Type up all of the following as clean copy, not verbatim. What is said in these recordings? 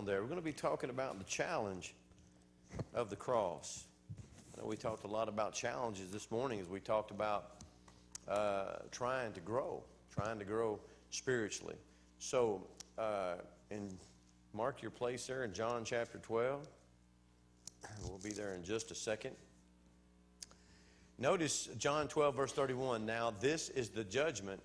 on there. We're going to be talking about the challenge of the cross. I know we talked a lot about challenges this morning as we talked about trying to grow spiritually. So, mark your place there in John chapter 12. We'll be there in just a second. Notice John 12, verse 31. Now this is the judgment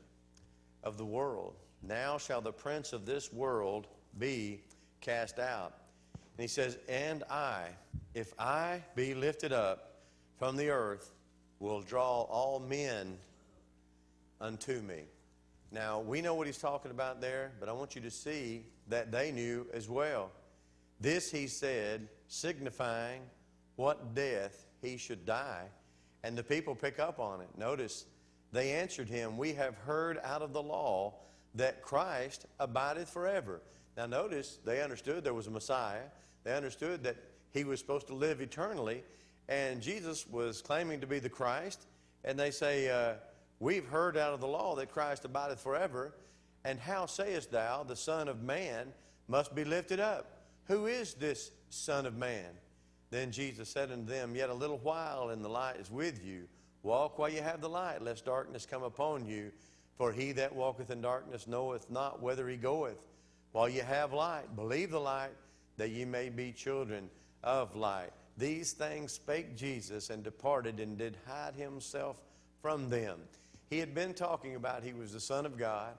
of the world. Now shall the prince of this world be cast out. And he says, and I, if I be lifted up from the earth, will draw all men unto me. Now, we know what he's talking about there, but I want you to see that they knew as well. This he said, signifying what death he should die. And the people pick up on it. Notice, they answered him, we have heard out of the law that Christ abideth forever. Now notice, they understood there was a Messiah. They understood that he was supposed to live eternally. And Jesus was claiming to be the Christ. And they say, we've heard out of the law that Christ abideth forever. And how sayest thou, the Son of Man must be lifted up? Who is this Son of Man? Then Jesus said unto them, yet a little while, and the light is with you. Walk while you have the light, lest darkness come upon you. For he that walketh in darkness knoweth not whither he goeth. While you have light, believe the light, that ye may be children of light. These things spake Jesus, and departed, and did hide himself from them. He had been talking about he was the Son of God.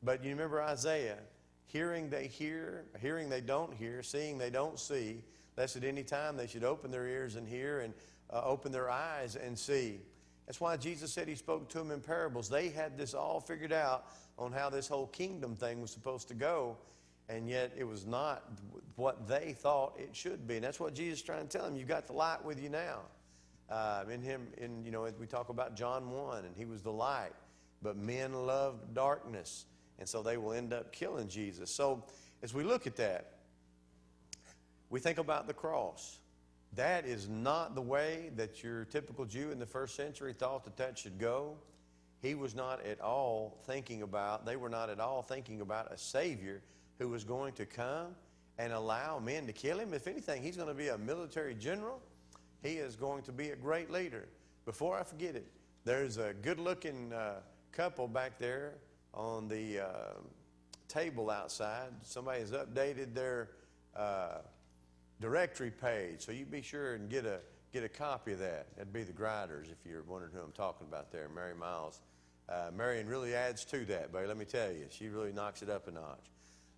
But you remember Isaiah, hearing they hear, hearing they don't hear, seeing they don't see, lest at any time they should open their ears and hear, and open their eyes and see. That's why Jesus said he spoke to them in parables. They had this all figured out on how this whole kingdom thing was supposed to go, and yet it was not what they thought it should be. And that's what Jesus is trying to tell them. You've got the light with you now. As we talk about John 1, and he was the light, but men loved darkness, and so they will end up killing Jesus. So as we look at that, we think about the cross. That is not the way that your typical Jew in the first century thought that should go. He was not at all thinking about, they were not at all thinking about a Savior who was going to come and allow men to kill him. If anything, he's going to be a military general. He is going to be a great leader. Before I forget it, there's a good-looking couple back there on the table outside. Somebody has updated their directory page, so you be sure and get a copy of that. That'd be the Grinders, if you're wondering who I'm talking about there, Mary Miles. Marion really adds to that, but let me tell you, she really knocks it up a notch.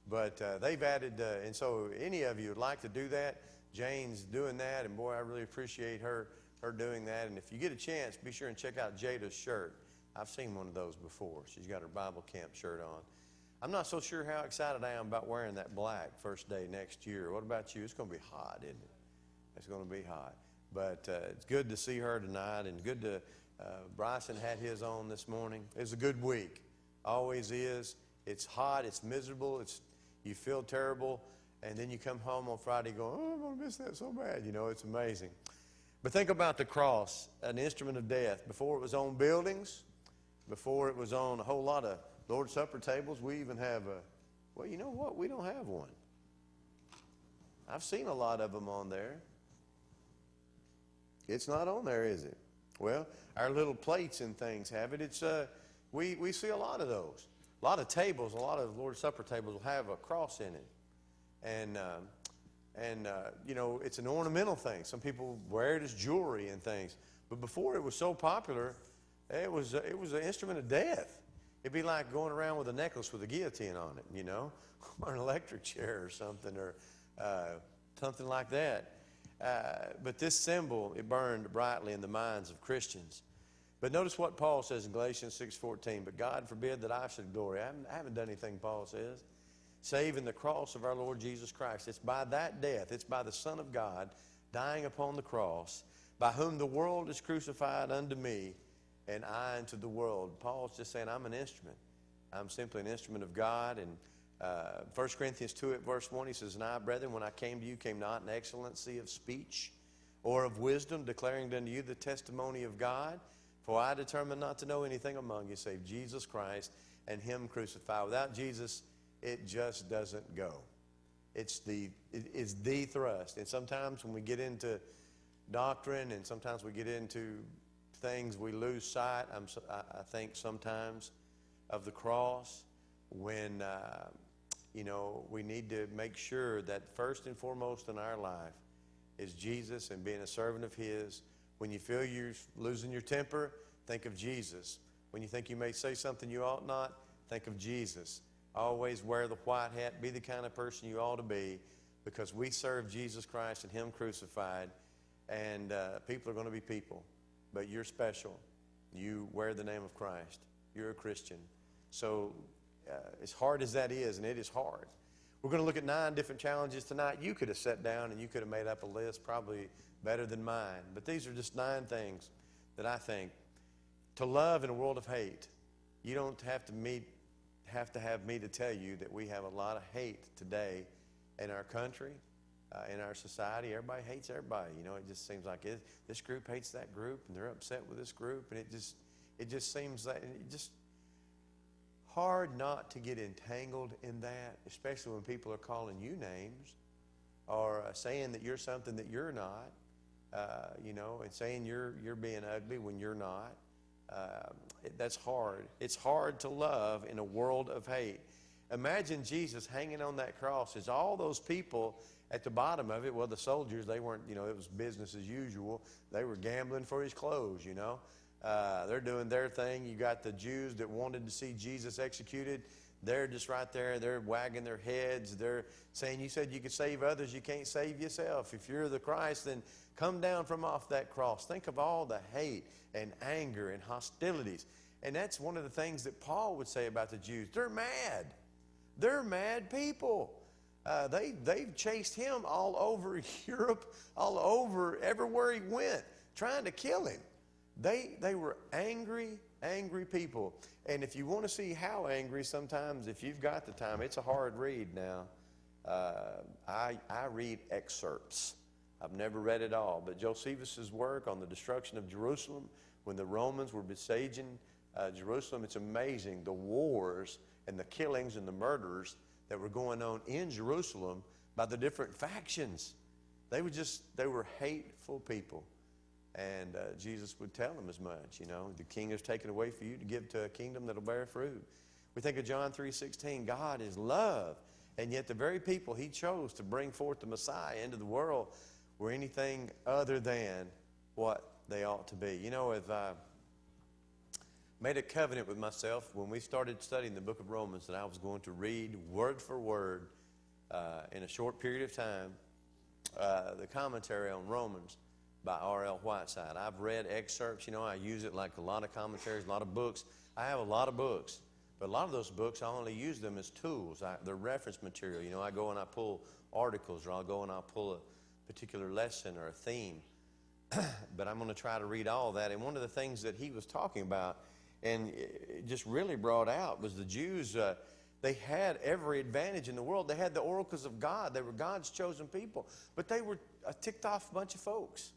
But they've added, and so any of you would like to do that, Jane's doing that, and boy, I really appreciate her doing that. And if you get a chance, be sure and check out Jada's shirt. I've seen one of those before. She's got her Bible camp shirt on. I'm not so sure how excited I am about wearing that black first day next year. What about you? It's going to be hot, isn't it? It's going to be hot. But it's good to see her tonight, and good to, Bryson had his on this morning. It was a good week. Always is. It's hot. It's miserable. You feel terrible. And then you come home on Friday going, oh, I'm going to miss that so bad. You know, it's amazing. But think about the cross, an instrument of death. Before it was on buildings, before it was on a whole lot of Lord's Supper tables, we even have well, you know what? We don't have one. I've seen a lot of them on there. It's not on there, is it? Well, our little plates and things have it. We see a lot of those. A lot of tables, a lot of Lord's Supper tables will have a cross in it. And it's an ornamental thing. Some people wear it as jewelry and things. But before it was so popular, it was an instrument of death. It'd be like going around with a necklace with a guillotine on it, or an electric chair or something, or something like that. But this symbol, it burned brightly in the minds of Christians. But notice what Paul says in Galatians 6:14. But God forbid that I should glory. I haven't done anything, Paul says, save in the cross of our Lord Jesus Christ. It's by that death, it's by the Son of God dying upon the cross, by whom the world is crucified unto me, and I unto the world. Paul's just saying, I'm an instrument. I'm simply an instrument of God. And 1 Corinthians 2 at verse 1, he says, and I, brethren, when I came to you, came not in excellency of speech or of wisdom, declaring unto you the testimony of God. For I determined not to know anything among you save Jesus Christ and him crucified. Without Jesus, it just doesn't go. It's the thrust. And sometimes when we get into doctrine and sometimes we get into things, we lose sight, I think sometimes, of the cross when, we need to make sure that first and foremost in our life is Jesus and being a servant of His. When you feel you're losing your temper, think of Jesus. When you think you may say something you ought not, think of Jesus. Always wear the white hat. Be the kind of person you ought to be, because we serve Jesus Christ and Him crucified. And people are going to be people, but you're special. You wear the name of Christ. You're a Christian. So as hard as that is, and it is hard, we're going to look at 9 different challenges tonight. You could have sat down and you could have made up a list probably better than mine. But these are just 9 things that I think to love in a world of hate. You don't have to have me to tell you that we have a lot of hate today in our country, in our society. Everybody hates everybody. It just seems like this group hates that group, and they're upset with this group, and it just seems like it just hard not to get entangled in that, especially when people are calling you names or saying that you're something that you're not, and saying you're being ugly when you're not. That's hard. It's hard to love in a world of hate. Imagine Jesus hanging on that cross. As all those people at the bottom of it, well, the soldiers, they weren't, it was business as usual. They were gambling for His clothes, They're doing their thing. You got the Jews that wanted to see Jesus executed. They're just right there. They're wagging their heads. They're saying, you said you could save others. You can't save yourself. If you're the Christ, then come down from off that cross. Think of all the hate and anger and hostilities. And that's one of the things that Paul would say about the Jews. They're mad. They're mad people. They've chased Him all over Europe, all over everywhere He went, trying to kill Him. They were angry people. And if you want to see how angry, sometimes if you've got the time, it's a hard read now. I read excerpts. I've never read it all. But Josephus' work on the destruction of Jerusalem, when the Romans were besieging Jerusalem, it's amazing the wars and the killings and the murders that were going on in Jerusalem by the different factions. They were hateful people. And Jesus would tell them as much, the king is taken away for you to give to a kingdom that'll bear fruit. We think of John 3:16, God is love. And yet the very people He chose to bring forth the Messiah into the world were anything other than what they ought to be. If I made a covenant with myself when we started studying the book of Romans that I was going to read word for word in a short period of time the commentary on Romans by R.L. Whiteside. I've read excerpts. I use it like a lot of commentaries, a lot of books. I have a lot of books, but a lot of those books, I only use them as tools. They're reference material. I go and I pull articles, or I'll go and I'll pull a particular lesson or a theme. But I'm going to try to read all that. And one of the things that he was talking about, and it just really brought out, was the Jews, they had every advantage in the world. They had the oracles of God. They were God's chosen people. But they were a ticked off bunch of folks.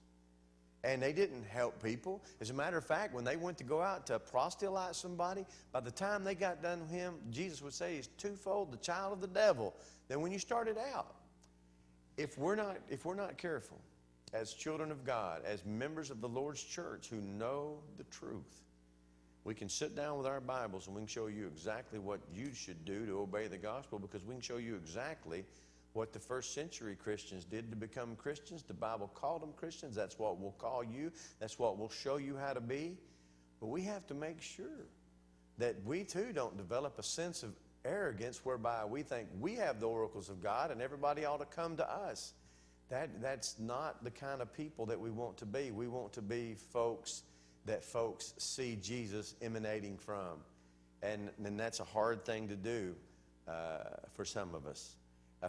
And they didn't help people. As a matter of fact, when they went to go out to proselyte somebody, by the time they got done with him, Jesus would say he's twofold the child of the devil than when you started out. If we're not careful, as children of God, as members of the Lord's church who know the truth, we can sit down with our Bibles and we can show you exactly what you should do to obey the gospel, because we can show you exactly what the first century Christians did to become Christians. The Bible called them Christians. That's what we'll call you. That's what we'll show you how to be. But we have to make sure that we too don't develop a sense of arrogance whereby we think we have the oracles of God and everybody ought to come to us. That's not the kind of people that we want to be. We want to be folks that folks see Jesus emanating from. And that's a hard thing to do for some of us.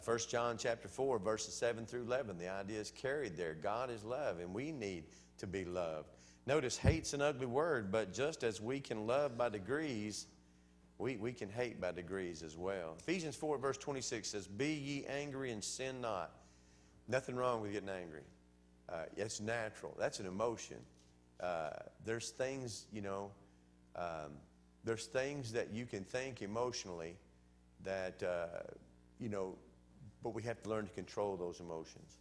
1 John chapter 4, verses 7 through 11, the idea is carried there. God is love, and we need to be loved. Notice, hate's an ugly word, but just as we can love by degrees, we can hate by degrees as well. Ephesians 4, verse 26 says, be ye angry and sin not. Nothing wrong with getting angry. It's natural. That's an emotion. There's things, there's things that you can think emotionally that, But we have to learn to control those emotions.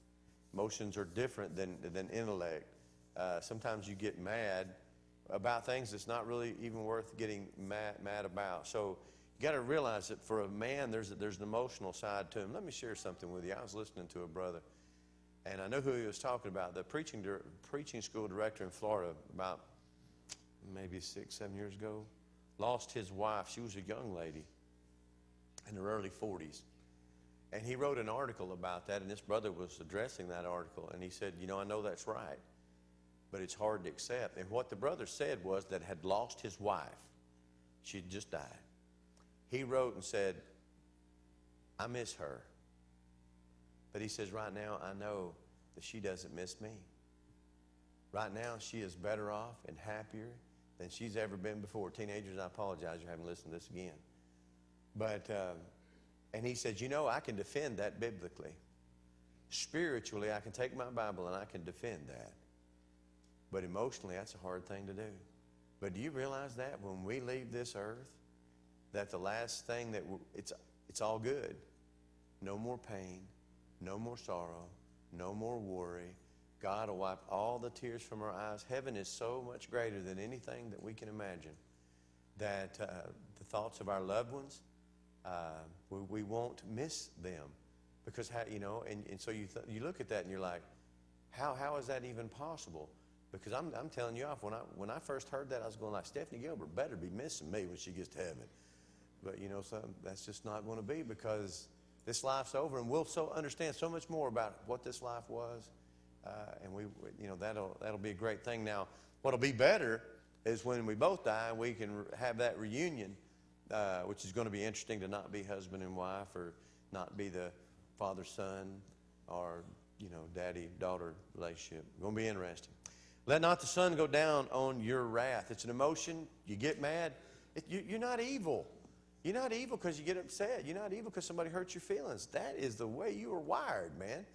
Emotions are different than intellect. Sometimes you get mad about things that's not really even worth getting mad about. So you got to realize that for a man, there's an emotional side to him. Let me share something with you. I was listening to a brother, and I know who he was talking about. The preaching school director in Florida, about maybe 6-7 years ago, lost his wife. She was a young lady in her early 40s. And he wrote an article about that, and this brother was addressing that article, and he said, I know that's right, but it's hard to accept. And what the brother said was that had lost his wife. She'd just died. He wrote and said, I miss her. But he says, right now, I know that she doesn't miss me. Right now, she is better off and happier than she's ever been before. Teenagers, I apologize, you haven't listened to this again. But, and he said, I can defend that biblically. Spiritually, I can take my Bible and I can defend that. But emotionally, that's a hard thing to do. But do you realize that when we leave this earth, that the last thing it's all good. No more pain, no more sorrow, no more worry. God will wipe all the tears from our eyes. Heaven is so much greater than anything that we can imagine. That the thoughts of our loved ones, we won't miss them. Because, and so you look at that and you're like, how is that even possible? Because I'm telling you off, when I first heard that, I was going like, Stephanie Gilbert better be missing me when she gets to heaven. But, that's just not going to be, because this life's over, and we'll understand so much more about what this life was. And that'll be a great thing. Now, what'll be better is when we both die, we can have that reunion, which is going to be interesting, to not be husband and wife, or not be the father-son, or, daddy-daughter relationship. It's going to be interesting. Let not the sun go down on your wrath. It's an emotion. You get mad. You're not evil. You're not evil because you get upset. You're not evil because somebody hurts your feelings. That is the way you were wired, man.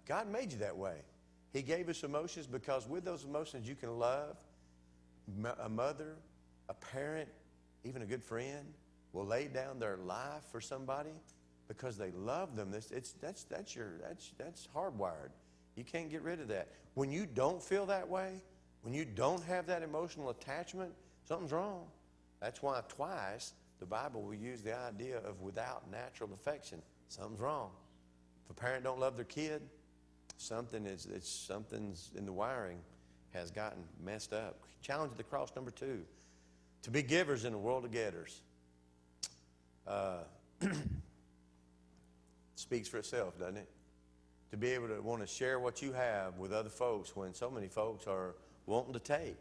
God made you that way. He gave us emotions because with those emotions you can love. A mother, a parent, even a good friend will lay down their life for somebody because they love them. That's hardwired. You can't get rid of that. When you don't feel that way, when you don't have that emotional attachment, something's wrong. That's why twice the Bible will use the idea of without natural affection. Something's wrong. If a parent don't love their kid, something's in the wiring has gotten messed up. Challenge at the cross number 2. To be givers in a world of getters. Speaks for itself, doesn't it? To be able to want to share what you have with other folks when so many folks are wanting to take.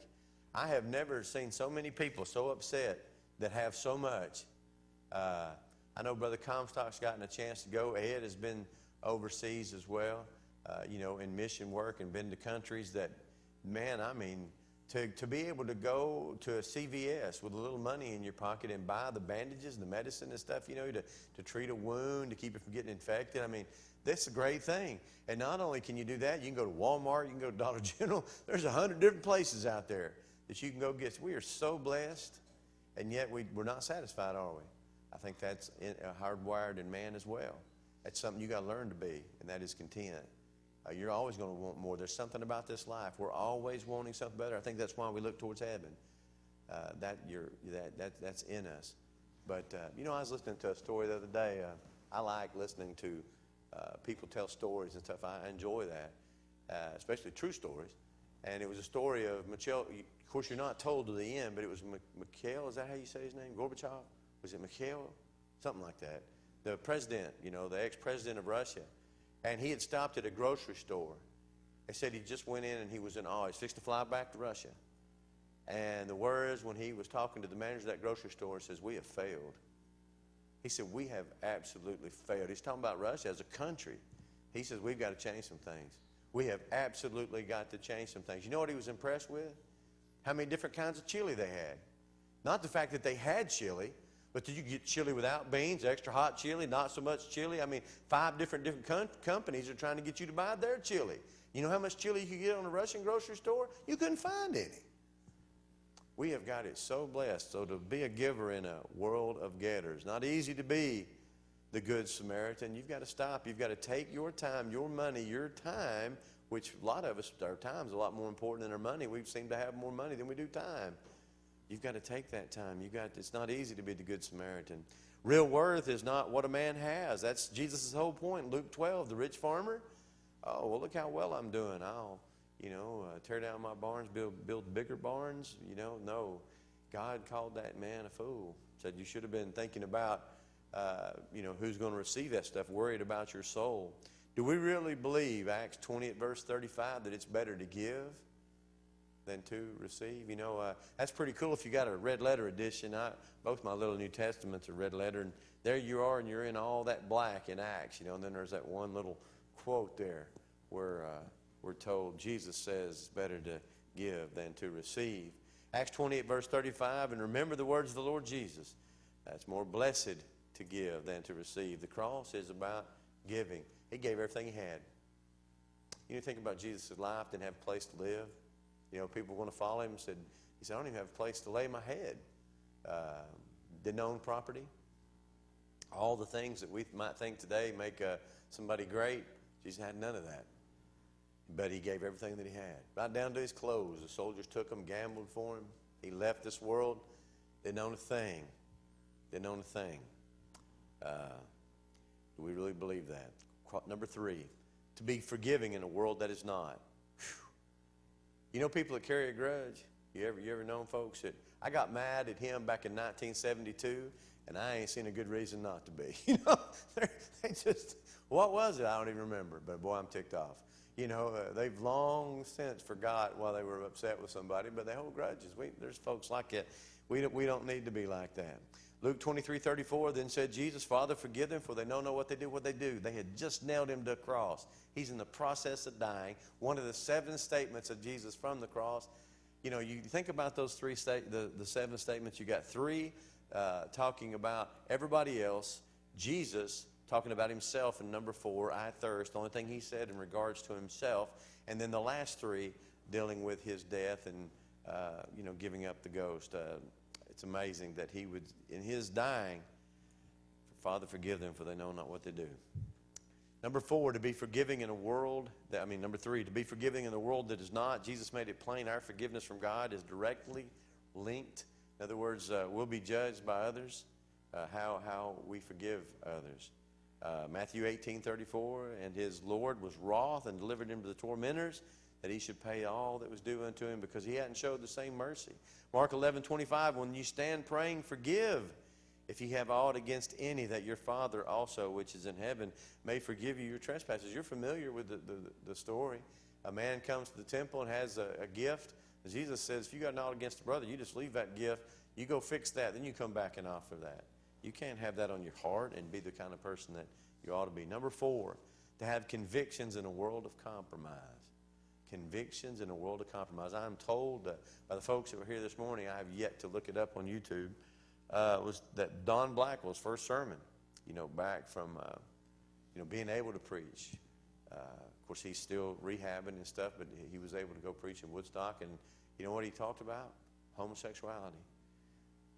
I have never seen so many people so upset that have so much. I know Brother Comstock's gotten a chance to go. Ed has been overseas as well, in mission work, and been to countries that, man, I mean, to be able to go to a CVS with a little money in your pocket and buy the bandages, the medicine and stuff, to treat a wound, to keep it from getting infected. I mean, that's a great thing. And not only can you do that, you can go to Walmart, you can go to Dollar General. There's 100 different places out there that you can go get. We are so blessed, and yet we're not satisfied, are we? I think that's hardwired in man as well. That's something you got to learn to be, and that is content. You're always going to want more. There's something about this life. We're always wanting something better. I think that's why we look towards heaven. That's in us. But, I was listening to a story the other day. I like listening to people tell stories and stuff. I enjoy that, especially true stories. And it was a story of Mikhail. Of course, you're not told to the end, but it was Mikhail. Is that how you say his name? Gorbachev? Was it Mikhail? Something like that. The president, the ex-president of Russia. And he had stopped at a grocery store. They said he just went in and he was in awe. He's fixed to fly back to Russia. And the words when he was talking to the manager of that grocery store, says, "We have failed." He said, "We have absolutely failed." He's talking about Russia as a country. He says, "We've got to change some things. We have absolutely got to change some things." You know what he was impressed with? How many different kinds of chili they had. Not the fact that they had chili, but that you get chili without beans, extra hot chili, not so much chili. I mean, 5 different companies are trying to get you to buy their chili. You know how much chili you could get on a Russian grocery store? You couldn't find any. We have got it so blessed. So to be a giver in a world of getters, not easy to be the Good Samaritan, you've got to stop. You've got to take your time, your money, your time, which a lot of us, our time's a lot more important than our money. We seem to have more money than we do time. You've got to take that time. It's not easy to be the Good Samaritan. Real worth is not what a man has. That's Jesus' whole point. Luke 12, the rich farmer. Oh, well, look how well I'm doing. I'll, tear down my barns, build bigger barns. No. God called that man a fool. Said you should have been thinking about, who's going to receive that stuff, worried about your soul. Do we really believe, Acts 20 at verse 35, that it's better to give than to receive? That's pretty cool if you got a red letter edition. Both my little New Testaments are red letter, and there you are, and you're in all that black in Acts, and then there's that one little quote there where we're told Jesus says it's better to give than to receive. Acts 28 verse 35, and remember the words of the Lord Jesus. That's more blessed to give than to receive. The cross is about giving. He gave everything he had. Think about Jesus' life, didn't have a place to live. People want to follow him. He said, I don't even have a place to lay my head. Didn't own property. All the things that we might think today make somebody great, Jesus had none of that. But he gave everything that he had. Right down to his clothes. The soldiers took him, gambled for him. He left this world, didn't own a thing. Didn't own a thing. Do we really believe that? Number 3, to be forgiving in a world that is not. Whew. People that carry a grudge? You ever known folks that, I got mad at him back in 1972, and I ain't seen a good reason not to be. They just, what was it? I don't even remember, but boy, I'm ticked off. They've long since forgot why they were upset with somebody, but they hold grudges. There's folks like that. We don't need to be like that. Luke 23:34, then said Jesus, Father, forgive them, for they don't know what they do. They had just nailed him to a cross. He's in the process of dying. One of the 7 statements of Jesus from the cross. You think about those the 7 statements. You got 3 talking about everybody else. Jesus talking about himself in number 4, I thirst, the only thing he said in regards to himself. And then the last 3 dealing with his death and, giving up the ghost. It's amazing that he would, in his dying, Father, forgive them, for they know not what they do. Number 4, to be forgiving in a world number 3, to be forgiving in a world that is not. Jesus made it plain our forgiveness from God is directly linked. In other words, we'll be judged by others, how we forgive others. Matthew 18:34, and his Lord was wroth and delivered him to the tormentors, that he should pay all that was due unto him, because he hadn't showed the same mercy. Mark 11:25, when you stand praying, forgive if ye have aught against any, that your Father also, which is in heaven, may forgive you your trespasses. You're familiar with the story. A man comes to the temple and has a gift. Jesus says, if you got aught against a brother, you just leave that gift. You go fix that, then you come back and offer that. You can't have that on your heart and be the kind of person that you ought to be. Number 4, to have convictions in a world of compromise. Convictions in a world of compromise. I'm told by the folks that were here this morning, I have yet to look it up on YouTube, was that Don Blackwell's first sermon, back from, being able to preach. Of course, he's still rehabbing and stuff, but he was able to go preach in Woodstock. And you know what he talked about? Homosexuality.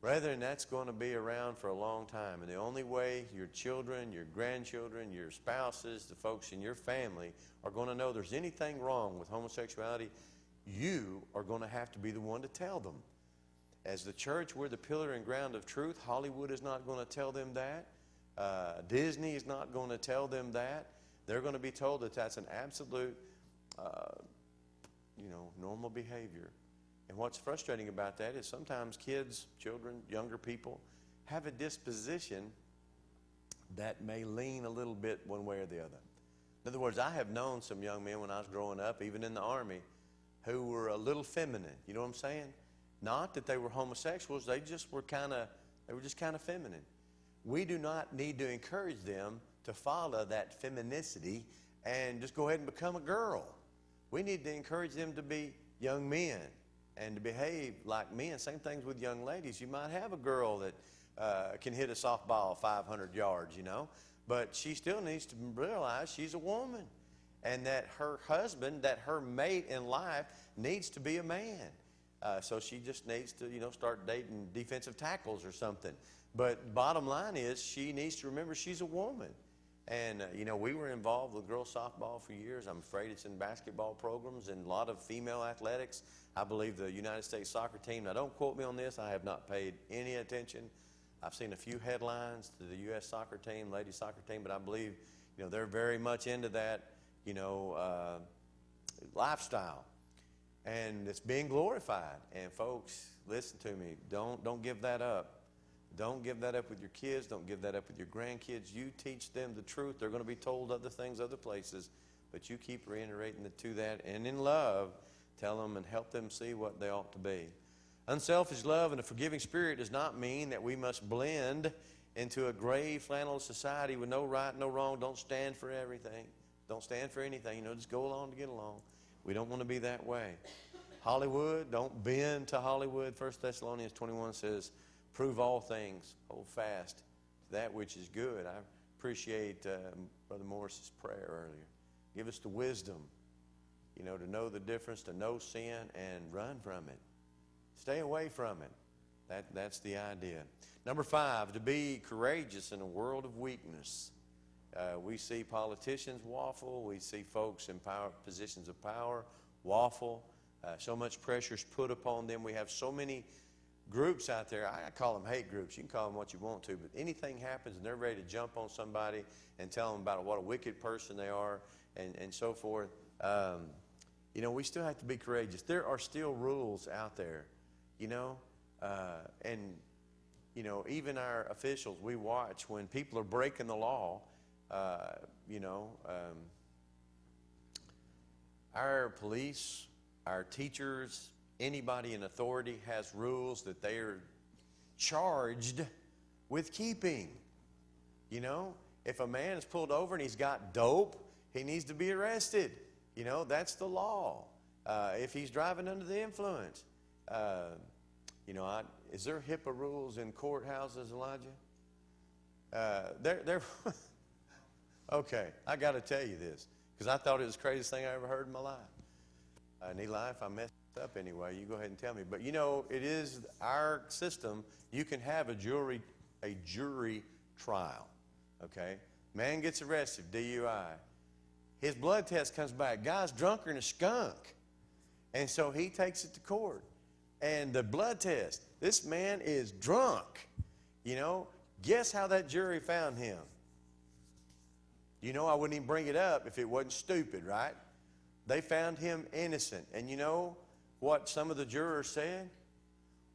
Brethren, that's going to be around for a long time. And the only way your children, your grandchildren, your spouses, the folks in your family are going to know there's anything wrong with homosexuality, you are going to have to be the one to tell them. As the church, we're the pillar and ground of truth. Hollywood is not going to tell them that. Disney is not going to tell them that. They're going to be told that that's an absolute, normal behavior. And what's frustrating about that is sometimes kids, children, younger people have a disposition that may lean a little bit one way or the other. In other words, I have known some young men when I was growing up, even in the Army, who were a little feminine. You know what I'm saying? Not that they were homosexuals, they were just kind of feminine. We do not need to encourage them to follow that femininity and just go ahead and become a girl. We need to encourage them to be young men and to behave like men. Same things with young ladies. You might have a girl that can hit a softball 500 yards, but she still needs to realize she's a woman, and that her husband, that her mate in life, needs to be a man. So she just needs to, start dating defensive tackles or something. But bottom line is she needs to remember she's a woman. And, we were involved with girls softball for years. I'm afraid it's in basketball programs and a lot of female athletics. I believe the United States soccer team, now don't quote me on this, I have not paid any attention. I've seen a few headlines to the U.S. soccer team, ladies soccer team, but I believe, they're very much into that, lifestyle. And it's being glorified. And folks, listen to me, don't give that up. Don't give that up with your kids. Don't give that up with your grandkids. You teach them the truth. They're going to be told other things other places, but you keep reiterating to that. And in love, tell them and help them see what they ought to be. Unselfish love and a forgiving spirit does not mean that we must blend into a gray flannel society with no right, no wrong. Don't stand for everything. Don't stand for anything. Just go along to get along. We don't want to be that way. Hollywood, don't bend to Hollywood. 1 Thessalonians 21 says, prove all things, hold fast to that which is good. I appreciate Brother Morris's prayer earlier. Give us the wisdom, to know the difference, to know sin and run from it. Stay away from it. That's the idea. Number 5, to be courageous in a world of weakness. We see politicians waffle. We see folks in positions of power waffle. So much pressure is put upon them. We have so many groups out there. I call them hate groups. You can call them what you want to, but anything happens and they're ready to jump on somebody and tell them about what a wicked person they are and so forth. We still have to be courageous. There are still rules out there, and even our officials, we watch when people are breaking the law. Our police, our teachers, anybody in authority has rules that they are charged with keeping. If a man is pulled over and he's got dope, he needs to be arrested. That's the law. If he's driving under the influence. Is there HIPAA rules in courthouses, Elijah? Okay, I got to tell you this, because I thought it was the craziest thing I ever heard in my life. And Eli, if I messed up anyway, you go ahead and tell me. But it is our system. You can have a jury trial. Okay, man gets arrested, DUI. His blood test comes back. Guy's drunker than a skunk, and so he takes it to court. And the blood test, this man is drunk. Guess how that jury found him? I wouldn't even bring it up if it wasn't stupid, right? They found him innocent. And you know what some of the jurors said?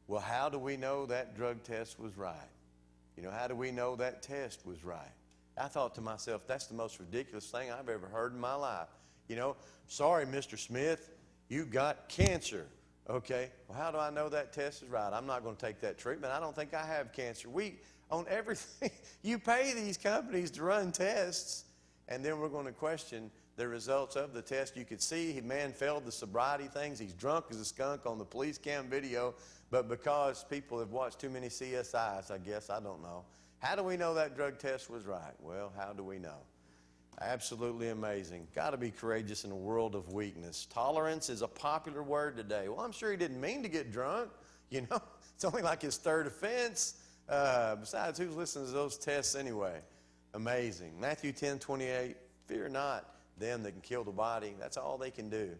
Well, how do we know that drug test was right? How do we know that test was right? I thought to myself, that's the most ridiculous thing I've ever heard in my life. Sorry, Mr. Smith, you got cancer. Okay, well, how do I know that test is right? I'm not going to take that treatment. I don't think I have cancer. On everything, you pay these companies to run tests, and then we're going to question the results of the test. You could see the man failed the sobriety things. He's drunk as a skunk on the police cam video, but because people have watched too many CSIs, I guess, I don't know. How do we know that drug test was right? Well, how do we know? Absolutely amazing. Got to be courageous in a world of weakness. Tolerance is a popular word today. Well, I'm sure he didn't mean to get drunk. It's only like his third offense. Besides, who's listening to those tests anyway? Amazing. Matthew 10:28, fear not them that can kill the body. That's all they can do.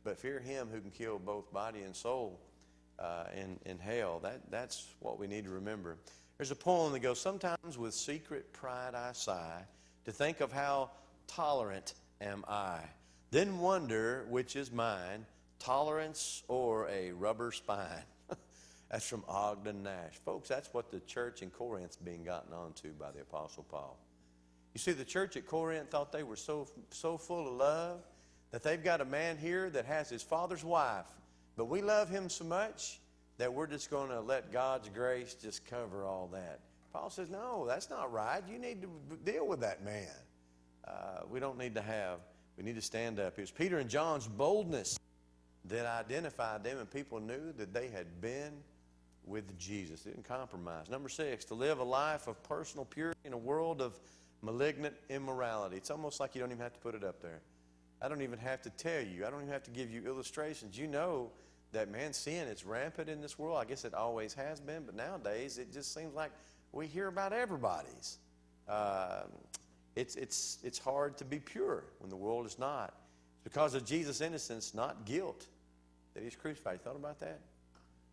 But fear him who can kill both body and soul in hell. That's what we need to remember. There's a poem that goes, sometimes with secret pride I sigh, to think of how tolerant am I. Then wonder which is mine, tolerance or a rubber spine. That's from Ogden Nash. Folks, that's what the church in Corinth's being gotten onto by the Apostle Paul. You see, the church at Corinth thought they were so full of love that they've got a man here that has his father's wife, but we love him so much that we're just going to let God's grace just cover all that. Paul says, no, that's not right. You need to deal with that man. We need to stand up. It was Peter and John's boldness that identified them, and people knew that they had been with Jesus. They didn't compromise. Number 6, to live a life of personal purity in a world of malignant immorality. It's almost like you don't even have to put it up there. I don't even have to tell you. I don't even have to give you illustrations. You know that, man, sin is rampant in this world. I guess it always has been, but nowadays it just seems like we hear about everybody's. It's hard to be pure when the world is not. It's because of Jesus' innocence, not guilt, that he's crucified. You thought about that?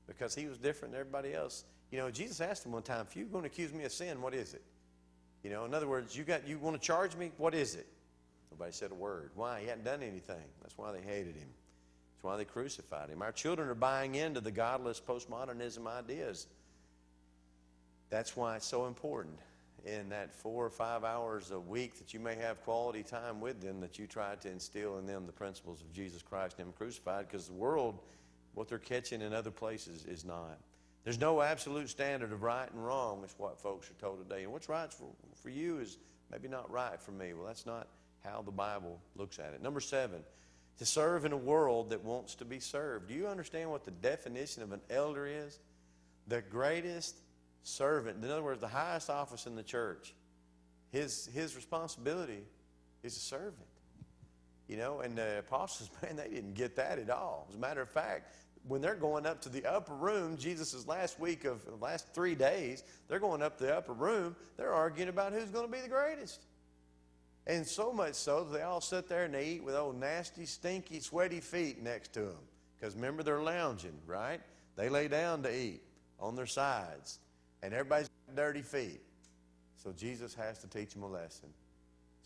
Because he was different than everybody else. You know, Jesus asked him one time, if you're going to accuse me of sin, what is it? You know, in other words, you want to charge me? What is it? Nobody said a word. Why? He hadn't done anything. That's why they hated him. That's why they crucified him. Our children are buying into the godless postmodernism ideas. That's why it's so important in that 4 or 5 hours a week that you may have quality time with them, that you try to instill in them the principles of Jesus Christ and him crucified, because the world, what they're catching in other places is not. There's no absolute standard of right and wrong, is what folks are told today. And what's right for you is maybe not right for me. Well, that's not how the Bible looks at it. Number 7, to serve in a world that wants to be served. Do you understand what the definition of an elder is? The greatest servant. In other words, the highest office in the church. His responsibility is a servant. You know, and the apostles, man, they didn't get that at all. As a matter of fact, when they're going up to the upper room, Jesus' last 3 days, they're going up to the upper room, they're arguing about who's going to be the greatest. And so much so that they all sit there and they eat with old nasty, stinky, sweaty feet next to them. Because remember, they're lounging, right? They lay down to eat on their sides. And everybody's got dirty feet. So Jesus has to teach them a lesson.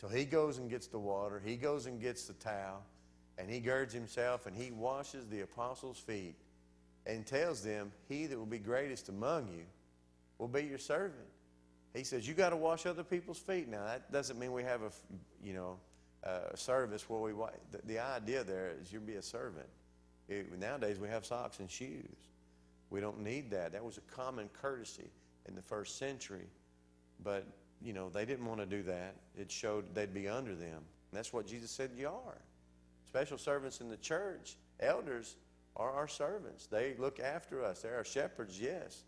So he goes and gets the water. He goes and gets the towel. And he girds himself and he washes the apostles' feet and tells them, he that will be greatest among you will be your servant. He says, you got to wash other people's feet. Now, that doesn't mean we have a service where the idea there is you'll be a servant. Nowadays, we have socks and shoes. We don't need that. That was a common courtesy in the first century. But, you know, they didn't want to do that. It showed they'd be under them. And that's what Jesus said you are. Special servants in the church, elders, are our servants. They look after us. They're our shepherds, yes.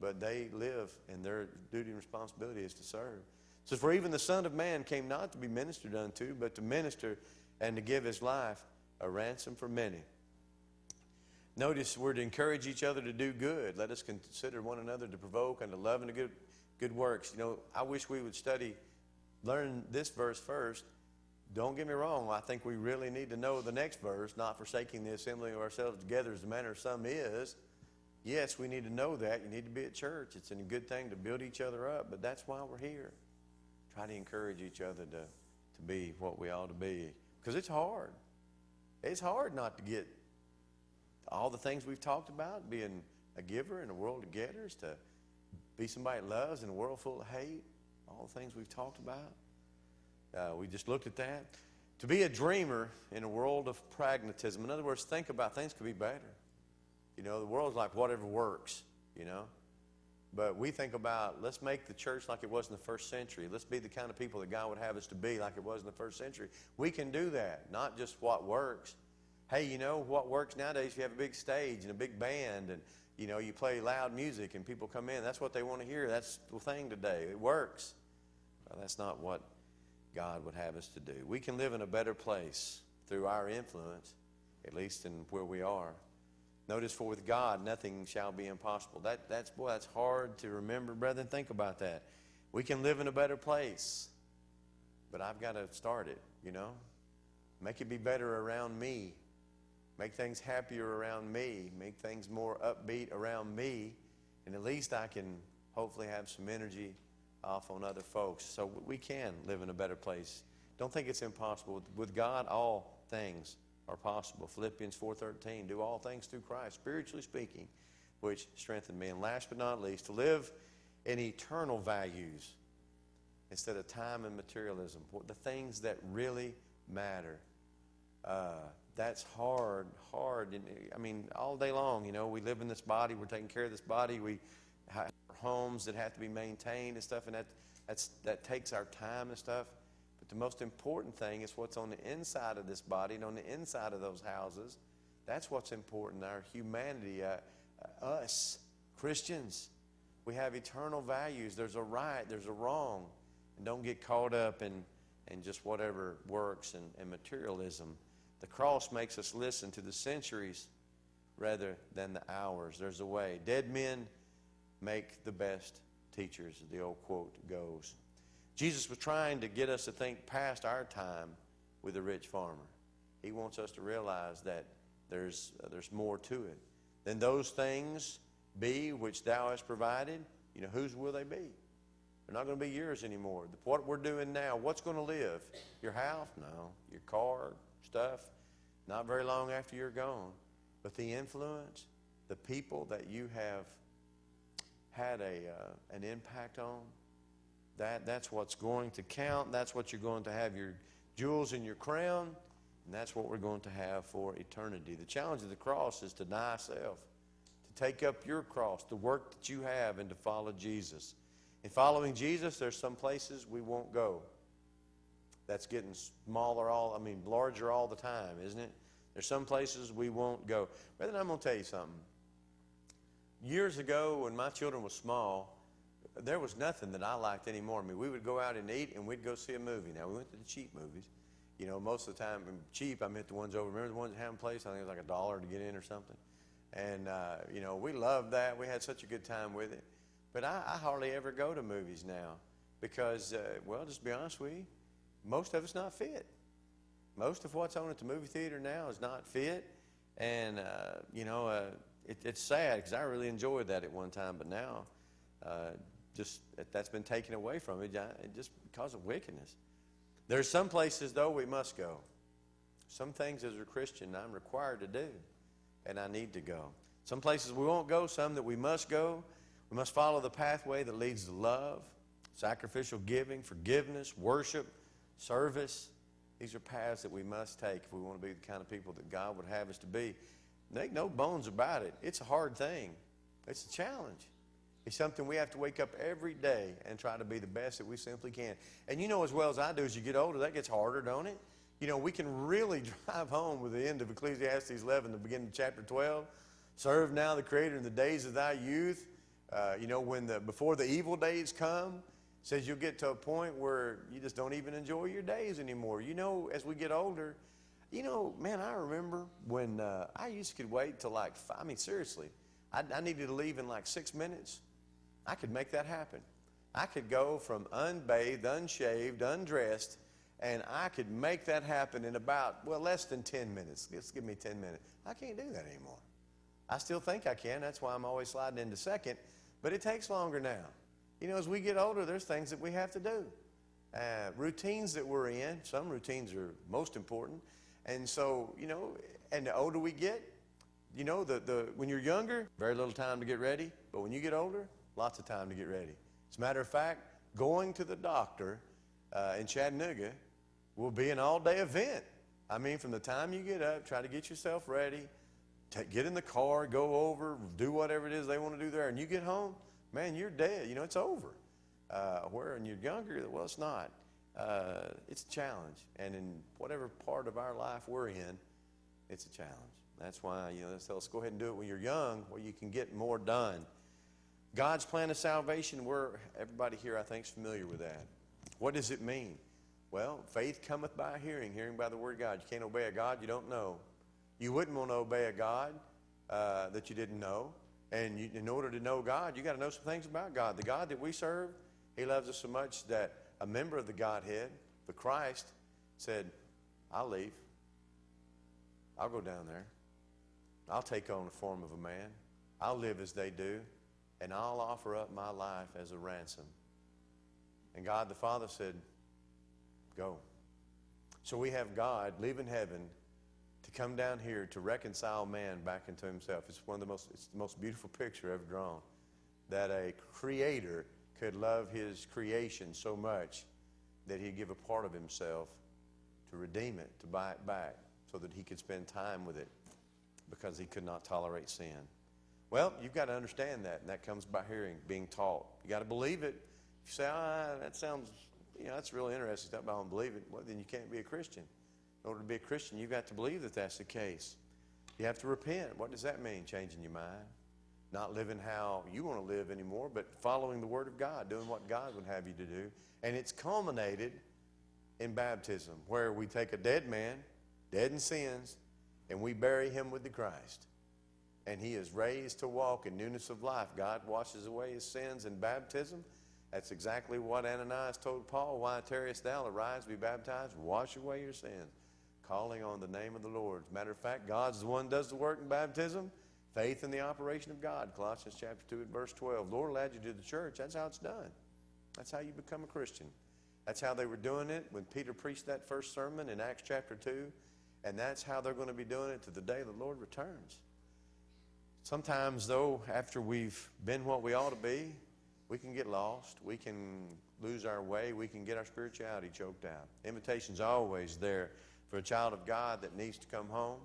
But they live, and their duty and responsibility is to serve. So for even the Son of Man came not to be ministered unto, but to minister and to give his life a ransom for many. Notice we're to encourage each other to do good. Let us consider one another to provoke and to love and to good works. You know, I wish we would learn this verse first. Don't get me wrong. I think we really need to know the next verse, not forsaking the assembling of ourselves together as the manner of some is. Yes, we need to know that. You need to be at church. It's a good thing to build each other up, but that's why we're here. Try to encourage each other to be what we ought to be. Because it's hard. It's hard not to get all the things we've talked about, being a giver in a world of getters, to be somebody that loves in a world full of hate, all the things we've talked about. We just looked at that. To be a dreamer in a world of pragmatism. In other words, think about things could be better. You know, the world's like whatever works, you know. But we think about, let's make the church like it was in the first century. Let's be the kind of people that God would have us to be like it was in the first century. We can do that, not just what works. Hey, you know, what works nowadays, you have a big stage and a big band and, you know, you play loud music and people come in. That's what they want to hear. That's the thing today. It works. Well, that's not what God would have us to do. We can live in a better place through our influence, at least in where we are. Notice, for with God, nothing shall be impossible. That's hard to remember, brethren. Think about that. We can live in a better place, but I've got to start it, you know. Make it be better around me. Make things happier around me. Make things more upbeat around me. And at least I can hopefully have some energy off on other folks. So we can live in a better place. Don't think it's impossible. With God, all things are possible. Philippians 4:13, do all things through Christ, spiritually speaking, which strengthen me. And last but not least, to live in eternal values instead of time and materialism, the things that really matter. That's hard. I mean, all day long, you know, we live in this body, we're taking care of this body, we have homes that have to be maintained and stuff, and that takes our time and stuff. But the most important thing is what's on the inside of this body and on the inside of those houses. That's what's important, our humanity, us, Christians. We have eternal values. There's a right, there's a wrong. And don't get caught up in just whatever works and materialism. The cross makes us listen to the centuries rather than the hours. There's a way. Dead men make the best teachers, as the old quote goes. Jesus was trying to get us to think past our time with the rich farmer. He wants us to realize that there's more to it. Then those things be which thou hast provided, whose will they be? They're not going to be yours anymore. What we're doing now, what's going to live? Your house? No. Your car, stuff? Not very long after you're gone. But the influence, the people that you have had an impact on, that's what's going to count. That's what you're going to have your jewels in your crown, and that's what we're going to have for eternity. The challenge of the cross is to deny self, to take up your cross, the work that you have, and to follow Jesus. In following Jesus, there's some places we won't go. That's getting larger all the time, isn't it? There's some places we won't go. Brethren, I'm going to tell you something. Years ago, when my children were small, there was nothing that I liked anymore. We would go out and eat, and we'd go see a movie. Now, we went to the cheap movies. Most of the time, cheap, I meant the ones over. Remember the ones at Ham Place? I think it was like $1 to get in or something. And, we loved that. We had such a good time with it. But I hardly ever go to movies now because, just to be honest with you, most of it's not fit. Most of what's on at the movie theater now is not fit. And, it's sad because I really enjoyed that at one time. But now, that's been taken away from me just because of wickedness. There's some places, though, we must go. Some things as a Christian I'm required to do, and I need to go. Some places we won't go, some that we must go. We must follow the pathway that leads to love, sacrificial giving, forgiveness, worship, service. These are paths that we must take if we want to be the kind of people that God would have us to be. Make no bones about it. It's a hard thing. It's a challenge. It's something we have to wake up every day and try to be the best that we simply can. And as well as I do, as you get older, that gets harder, don't it? We can really drive home with the end of Ecclesiastes 11, the beginning of chapter 12. Serve now the Creator in the days of thy youth. Before the evil days come, says you'll get to a point where you just don't even enjoy your days anymore. As we get older, I remember when I used to wait till seriously, I needed to leave in 6 minutes. I could make that happen. I could go from unbathed, unshaved, undressed, and I could make that happen in about, less than 10 minutes. Just give me 10 minutes. I can't do that anymore. I still think I can. That's why I'm always sliding into second. But it takes longer now. As we get older, there's things that we have to do. Routines that we're in. Some routines are most important. And so, and the older we get, when you're younger, very little time to get ready. But when you get older, lots of time to get ready. As a matter of fact, going to the doctor in Chattanooga will be an all-day event. From the time you get up, try to get yourself ready, get in the car, go over, do whatever it is they want to do there, and you get home, man, you're dead. It's over. Where when you're younger, it's not. It's a challenge. And in whatever part of our life we're in, it's a challenge. That's why, let's go ahead and do it when you're young, where you can get more done. God's plan of salvation, everybody here, I think, is familiar with that. What does it mean? Well, faith cometh by hearing, hearing by the word of God. You can't obey a God you don't know. You wouldn't want to obey a God that you didn't know. And in order to know God, you got to know some things about God. The God that we serve, He loves us so much that a member of the Godhead, the Christ, said, I'll leave. I'll go down there. I'll take on the form of a man. I'll live as they do. And I'll offer up my life as a ransom. And God the Father said, go. So we have God leaving heaven to come down here to reconcile man back into himself. It's the most beautiful picture ever drawn. That a creator could love his creation so much that he'd give a part of himself to redeem it, to buy it back, so that he could spend time with it because he could not tolerate sin. Well, you've got to understand that, and that comes by hearing, being taught. You got to believe it. If you say, that sounds, that's really interesting stuff, but I don't believe it, well, then you can't be a Christian. In order to be a Christian, you've got to believe that that's the case. You have to repent. What does that mean, changing your mind? Not living how you want to live anymore, but following the Word of God, doing what God would have you to do. And it's culminated in baptism, where we take a dead man, dead in sins, and we bury him with the Christ. and he is raised to walk in newness of life. God washes away his sins in baptism. That's exactly what Ananias told Paul. Why tarriest thou? Arise, be baptized, wash away your sins, calling on the name of the Lord. As a matter of fact, God's the one who does the work in baptism. Faith in the operation of God. Colossians chapter 2 and verse 12. Lord will add you to the church. That's how it's done. That's how you become a Christian. That's how they were doing it when Peter preached that first sermon in Acts chapter 2. And that's how they're going to be doing it to the day the Lord returns. Sometimes, though, after we've been what we ought to be, we can get lost. We can lose our way. We can get our spirituality choked out. Invitation's always there for a child of God that needs to come home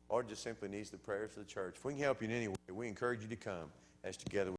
or just simply needs the prayers of the church. If we can help you in any way, we encourage you to come as together